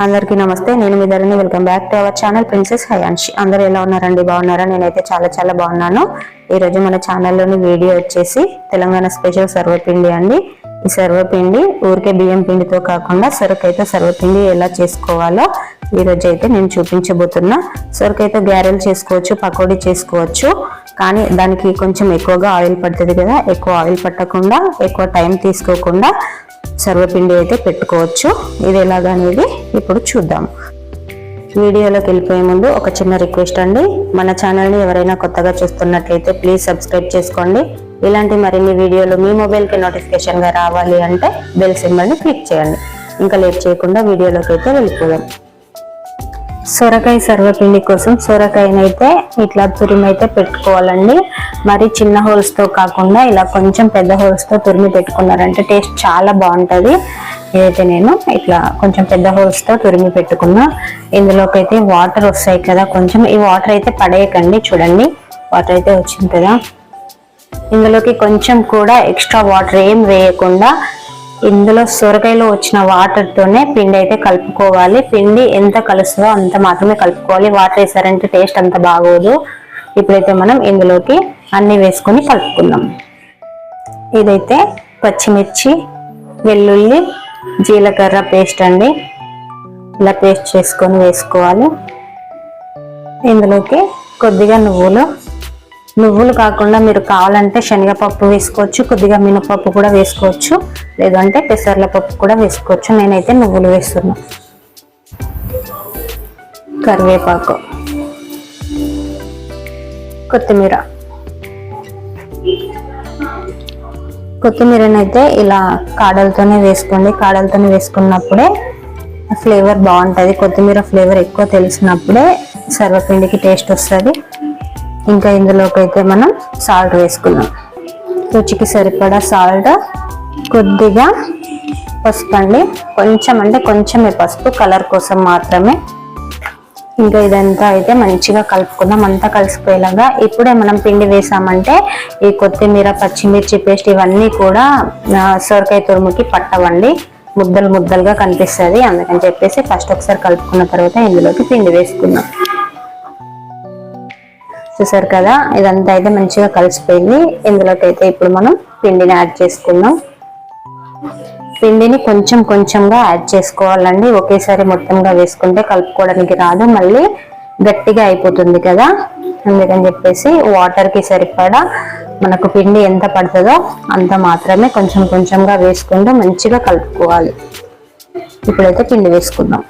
అందరికీ నమస్తే. నేను మీ Dharani. Welcome back to our channel princess Hayanshi. అందరూ ఎలా ఉన్నారండి? బాగున్నారా? నేనైతే చాలా బాగున్నాను. ఈ రోజు మన ఛానల్లోని వీడియో వచ్చేసి తెలంగాణ స్పెషల్ సర్వపిండి అండి. ఈ సర్వపిండి ఊరికే బియ్యం పిండితో కాకుండా సొరకాయతో సర్వపిండి ఎలా చేసుకోవాలో ఈ రోజు అయితే నేను చూపించబోతున్నా. సొరకాయతో గ్యారెలు చేసుకోవచ్చు, పకోడీ చేసుకోవచ్చు. కానీ దానికి కొంచెం ఎక్కువగా ఆయిల్ పడుతుంది కదా. ఎక్కువ ఆయిల్ పట్టకుండా, ఎక్కువ టైం తీసుకోకుండా సర్వపిండి అయితే పెట్టుకోవచ్చు. ఇది ఎలాగనేది ఇప్పుడు చూద్దాం. వీడియోలోకి వెళ్ళిపోయే ముందు ఒక చిన్న రిక్వెస్ట్ అండి. మన ఛానల్ని ఎవరైనా కొత్తగా చూస్తున్నట్లయితే ప్లీజ్ సబ్స్క్రైబ్ చేసుకోండి. ఇలాంటి మరిన్ని వీడియోలు మీ మొబైల్కి నోటిఫికేషన్గా రావాలి అంటే బెల్ సింబల్ని క్లిక్ చేయండి. ఇంకా లేట్ చేయకుండా వీడియోలోకి అయితే వెళ్ళిపోదాం. సొరకాయ సర్వపిండి కోసం సొరకాయనైతే ఇట్లా తురిమైతే పెట్టుకోవాలండి. మరి చిన్న హోల్స్తో కాకుండా ఇలా కొంచెం పెద్ద హోల్స్తో తురిమి పెట్టుకున్నారంటే టేస్ట్ చాలా బాగుంటుంది. ఇదైతే నేను ఇట్లా కొంచెం పెద్ద హోల్స్తో తురిమి పెట్టుకున్నా. ఇందులోకి అయితే వాటర్ వస్తాయి కదా, కొంచెం ఈ వాటర్ అయితే పడేయకండి. చూడండి, వాటర్ అయితే వచ్చింది కదా. ఇందులోకి కొంచెం కూడా ఎక్స్ట్రా వాటర్ ఏం వేయకుండా ఇందులో సొరకాయలో వచ్చిన వాటర్ తోనే పిండి అయితే కలుపుకోవాలి. పిండి ఎంత కలుస్తుందో అంత మాత్రమే కలుపుకోవాలి. వాటర్ వేసారంటే టేస్ట్ అంత బాగోదు. ఇప్పుడైతే మనం ఇందులోకి అన్ని వేసుకొని కలుపుకుందాం. ఇదైతే పచ్చిమిర్చి, వెల్లుల్లి, జీలకర్ర పేస్ట్ అండి. ఇలా పేస్ట్ చేసుకొని వేసుకోవాలి. ఇందులోకి కొద్దిగా నువ్వులు కాకుండా మీరు కావాలంటే శనగపప్పు వేసుకోవచ్చు, కొద్దిగా మినపప్పు కూడా వేసుకోవచ్చు, లేదంటే పెసర్ల పప్పు కూడా వేసుకోవచ్చు. నేనైతే నువ్వులు వేస్తున్నా. కరివేపాకు, కొత్తిమీరనైతే ఇలా కాడలతోనే వేసుకోండి. కాడలతోనే వేసుకున్నప్పుడే ఫ్లేవర్ బాగుంటుంది. కొత్తిమీర ఫ్లేవర్ ఎక్కువ తెలిసినప్పుడే సర్వపిండికి టేస్ట్ వస్తుంది. ఇంకా ఇందులోకి అయితే మనం సాల్ట్ వేసుకున్నాం. రుచికి సరిపడా సాల్ట్, కొద్దిగా పసుపు అండి. కొంచెం అంటే కొంచెమే పసుపు, కలర్ కోసం మాత్రమే. ఇంకా ఇదంతా అయితే మంచిగా కలుపుకుందాం, అంతా కలిసిపోయేలాగా. ఇప్పుడే మనం పిండి వేసామంటే ఈ కొత్తిమీర, పచ్చిమిర్చి పేస్ట్ ఇవన్నీ కూడా సొరకాయ తురుముకి పట్టవండి, ముద్దలుగా కనిపిస్తుంది. అందుకని చెప్పేసి ఫస్ట్ ఒకసారి కలుపుకున్న తర్వాత ఇందులోకి పిండి వేసుకుందాం. చూసారు కదా, ఇదంతా అయితే మంచిగా కలిసిపోయింది. ఇందులోకి అయితే ఇప్పుడు మనం పిండిని యాడ్ చేసుకుందాం. పిండిని కొంచెంగా యాడ్ చేసుకోవాలండి. ఒకేసారి మొత్తంగా వేసుకుంటే కలుపుకోవడానికి రాదు, మళ్ళీ గట్టిగా అయిపోతుంది కదా. అందుకని చెప్పేసి వాటర్కి సరిపడా మనకు పిండి ఎంత పడుతుందో అంత మాత్రమే కొంచెంగా వేసుకుంటూ మంచిగా కలుపుకోవాలి. ఇప్పుడైతే పిండి వేసుకుందాం.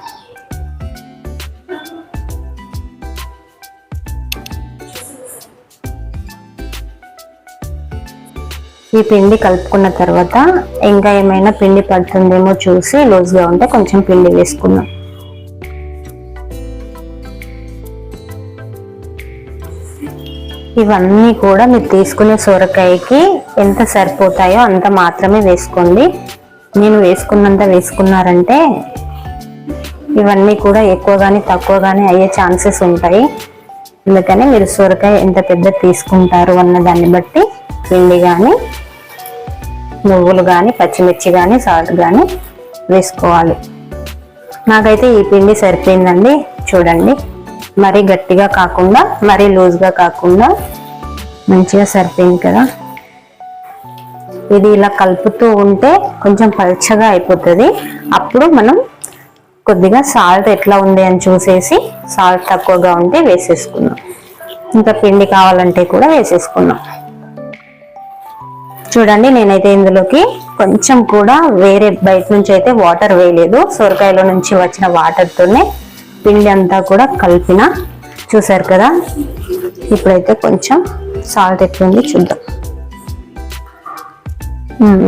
ఈ పిండి కలుపుకున్న తర్వాత ఇంకా ఏమైనా పిండి పడుతుందేమో చూసి లూజ్గా ఉంటే కొంచెం పిండి వేసుకుందాం. ఇవన్నీ కూడా మీరు తీసుకునే సొరకాయకి ఎంత సరిపోతాయో అంత మాత్రమే వేసుకోండి. నేను వేసుకున్నంత వేసుకున్నారంటే ఇవన్నీ కూడా ఎక్కువ కానీ తక్కువ కానీ అయ్యే ఛాన్సెస్ ఉంటాయి. అందుకని మీరు సొరకాయ ఎంత పెద్ద తీసుకుంటారు అన్న దాన్ని బట్టి పిండి కానీ, నువ్వులు కానీ, పచ్చిమిర్చి కానీ, సాల్ట్ కానీ వేసుకోవాలి. నాకైతే ఈ పిండి సరిపోయిందండి. చూడండి, మరీ గట్టిగా కాకుండా మరీ లూజ్గా కాకుండా మంచిగా సరిపోయింది కదా. ఇది ఇలా కలుపుతూ ఉంటే కొంచెం పల్చగా అయిపోతుంది. అప్పుడు మనం కొద్దిగా సాల్ట్ ఎట్లా ఉంది అని చూసేసి సాల్ట్ తక్కువగా ఉంటే వేసేసుకున్నాం. ఇంకా పిండి కావాలంటే కూడా వేసేసుకున్నాం. చూడండి, నేనైతే ఇందులోకి కొంచెం కూడా వేరే బయట నుంచి అయితే వాటర్ వేయలేదు. సొరకాయలో నుంచి వచ్చిన వాటర్తోనే పిండి అంతా కూడా కలిపిన. చూసారు కదా. ఇప్పుడైతే కొంచెం సాల్ట్ ఎట్లుంది చూద్దాం.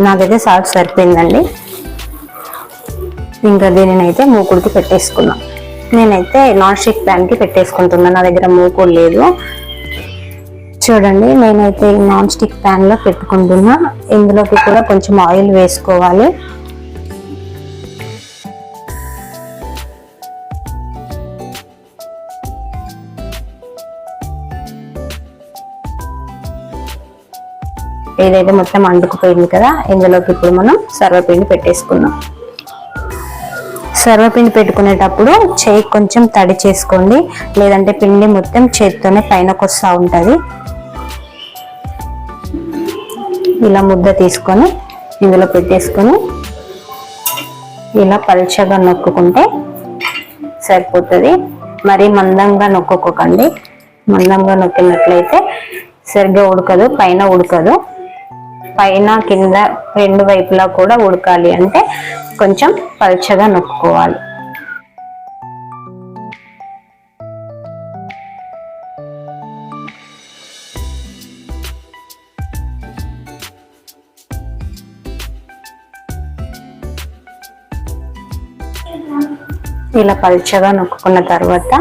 నాకైతే సాల్ట్ సరిపోయిందండి. ఇంకా దీనినైతే మూకుడికి పెట్టేసుకున్నాం. నేనైతే నాన్ స్టిక్ ప్యాన్కి పెట్టేసుకుంటున్నాను, నా దగ్గర మూకుడు లేదు. చూడండి, నేనైతే నాన్ స్టిక్ ప్యాన్ లో పెట్టుకుంటున్నా. ఇందులోకి కూడా కొంచెం ఆయిల్ వేసుకోవాలి. ఏదైతే మొత్తం అంటుకుపోయింది కదా, ఇందులోకి ఇప్పుడు మనం సర్వపిండి పెట్టేసుకుందాం. సర్వపిండి పెట్టుకునేటప్పుడు చేయి కొంచెం తడి చేసుకోండి, లేదంటే పిండి మొత్తం చేతితోనే పైనకు వస్తూ ఉంటుంది. ఇలా ముద్ద తీసుకొని ఇందులో పెట్టేసుకొని ఇలా పల్చగా నొక్కుంటే సరిపోతుంది. మరి మందంగా నొక్కోకండి, మందంగా నొక్కినట్లయితే సరిగ్గా ఉడకదు, పైన ఉడకదు. పైన కింద రెండు వైపులా కూడా ఉడకాలి అంటే కొంచెం పల్చగా నొక్కుకోవాలి. ఇలా పల్చగా నొక్కున్న తర్వాత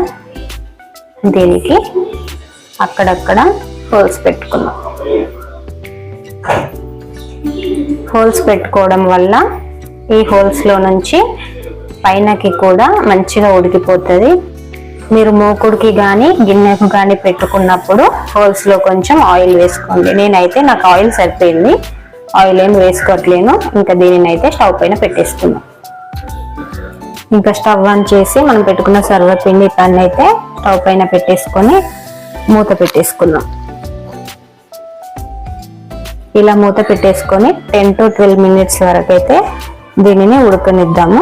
దీనికి అక్కడక్కడ హోల్స్ పెట్టుకున్నాం. హోల్స్ పెట్టుకోవడం వల్ల ఈ హోల్స్ లో నుంచి పైనకి కూడా మంచిగా ఉడికిపోతుంది. మీరు మూకుడికి కానీ గిన్నెకు కానీ పెట్టుకున్నప్పుడు హోల్స్ లో కొంచెం ఆయిల్ వేసుకోండి. నేనైతే నాకు ఆయిల్ సరిపోయింది, ఆయిల్ ఏం వేసుకోవట్లేను. ఇంకా దీనిని అయితే స్టవ్ పైన పెట్టేసుకున్నాం. ఇంకా స్టవ్ ఆన్ చేసి మనం పెట్టుకున్న సర్వపిండి పన్ను అయితే స్టవ్ పైన పెట్టేసుకొని మూత పెట్టేసుకున్నాం. ఇలా మూత పెట్టేసుకొని 10 to 12 minutes వరకు అయితే దీనిని ఉడకనిద్దాము.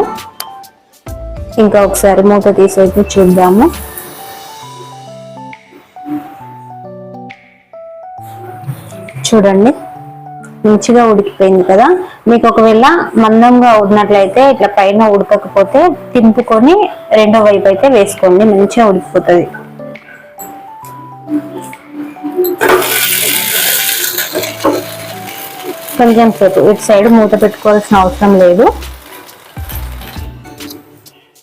ఇంకా ఒకసారి మూత తీసేసి చూద్దాము. చూడండి, మంచిగా ఉడికిపోయింది కదా. మీకు ఒకవేళ మందంగా ఉడినట్లయితే ఇట్లా పైన ఉడకకపోతే తింపుకొని రెండో వైపు అయితే వేసుకోండి, మంచిగా ఉడికిపోతుంది. కొంచెం సేపు ఇటు సైడ్ మూత పెట్టుకోవాల్సిన అవసరం లేదు.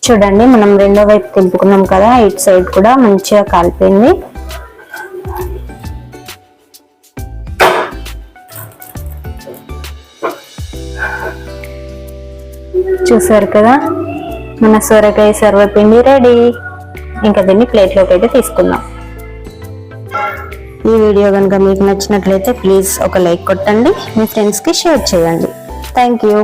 చూడండి, మనం రెండో వైపు తింపుకున్నాం కదా, ఇటు సైడ్ కూడా మంచిగా కాలిపోయింది. చూసారు కదా, మన సొరకాయ సర్వపిండి రెడీ. ఇంకా దీన్ని ప్లేట్లోకి అయితే తీసుకుందాం. ఈ వీడియో కనుక మీకు నచ్చినట్లయితే ప్లీజ్ ఒక లైక్ కొట్టండి, మీ ఫ్రెండ్స్కి షేర్ చేయండి. Thank you.